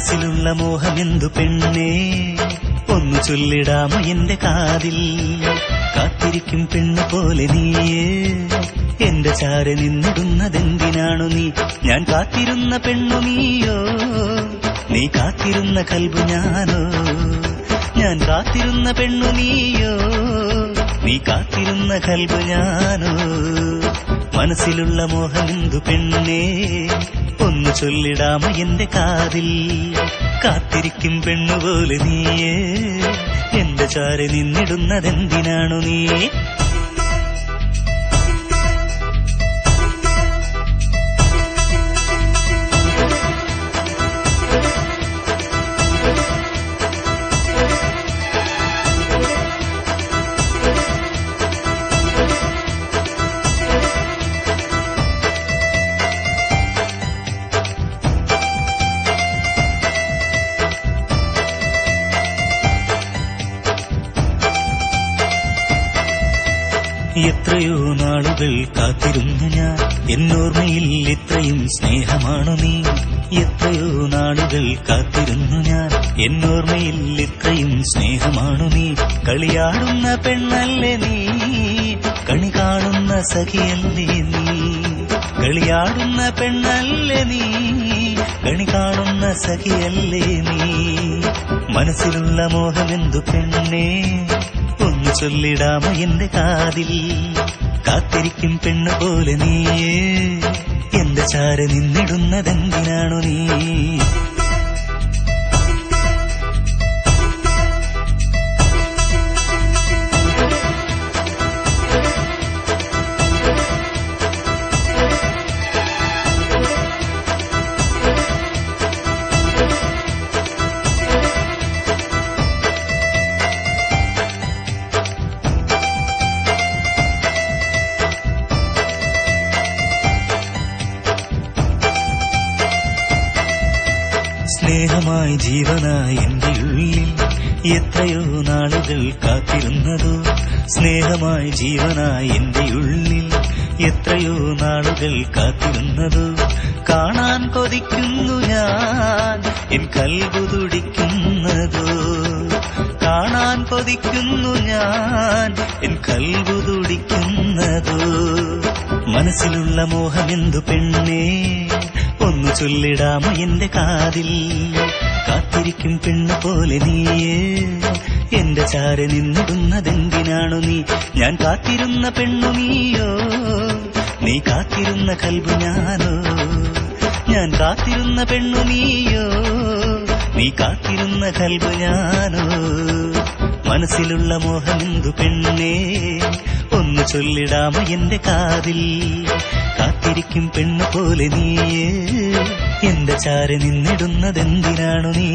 മനസ്സിലുള്ള മോഹമെന്തു പെണ്ണേ, ഒന്നു ചൊല്ലിടാമോ എന്റെ കാതിൽ. കാത്തിരിക്കും പെണ്ണു പോലെ നീയേ എന്റെ ചാര നിന്നിടുന്നതെന്തിനാണു നീ? ഞാൻ കാത്തിരുന്ന പെണ്ണു നീയോ, നീ കാത്തിരുന്ന കൽബു ഞാനോ? ഞാൻ കാത്തിരുന്ന പെണ്ണു നീയോ, നീ കാത്തിരുന്ന കൽബു ഞാനോ? മനസ്സിലുള്ള മോഹമെന്തു പെണ്ണേ, ഒന്നു ചൊല്ലിടാമോ എന്റെ കാതിൽ. കാത്തിരിക്കും പെണ്ണുപോലെ നീയേ എന്റെ ചാര നിന്നിടുന്നതെന്തിനാണു നീ? എത്രയോ നാളുകൾ കാത്തിരുന്നു ഞാൻ, എന്നോർമ്മയിൽ ഇത്രയും സ്നേഹമാണു നീ. എത്രയോ നാളുകൾ കാത്തിരുന്നു ഞാൻ, എന്നോർമ്മയിൽ ഇത്രയും സ്നേഹമാണു നീ. കളിയാടുന്ന പെണ്ണല്ലേ നീ, കണി കാണുന്ന സഖിയല്ലേ നീ. കളിയാടുന്ന പെണ്ണല്ലേ നീ, കണി കാണുന്ന സഖിയല്ലേ നീ. മനസ്സിലുള്ള മോഹമെന്തു പെണ്ണേ, ഒന്നു ചൊല്ലിടാമോ എന്റെ കാതിൽ. കാത്തിരിക്കും പെണ്ണു പോലെ നീയേ എന്റെ ചാര നിന്നിടുന്നതെന്തിനാണു നീ? സ്നേഹമായി ജീവനായി എന്റെ ഉള്ളിൽ എത്രയോ നാളുകൾ കാത്തിരുന്നതോ. സ്നേഹമായി ജീവനായി എന്റെ ഉള്ളിൽ എത്രയോ നാളുകൾ കാത്തിരുന്നതോ. കാണാൻ കൊതിക്കുന്നു ഞാൻ എൻ കൽബു തുടിക്കുന്നതോ. കാണാൻ കൊതിക്കുന്നു ഞാൻ എൻ കൽബു തുടിക്കുന്നതോ. മനസ്സിലുള്ള മോഹമെന്തു പെണ്ണേ, ഒന്നു ചൊല്ലിടാമോ എന്റെ കാതിൽ. കാത്തിരിക്കും പെണ്ണു പോലെ നീയേ എന്റെ ചാര നിന്നിടുന്നതെന്തിനാണു നീ? ഞാൻ കാത്തിരുന്ന പെണ്ണു നീയോ, നീ കാത്തിരുന്ന കൽബു ഞാനോ? ഞാൻ കാത്തിരുന്ന പെണ്ണു നീയോ, നീ കാത്തിരുന്ന കൽബു ഞാനോ? മനസ്സിലുള്ള മോഹമെന്തു പെണ്ണേ, ഒന്നു ചൊല്ലിടാമോ എന്റെ കാതിൽ. കാത്തിരിക്കും പെണ്ണു പോലെ നീയേ എന്റെ ചാര നിന്നിടുന്നതെന്തിനാണു നീ?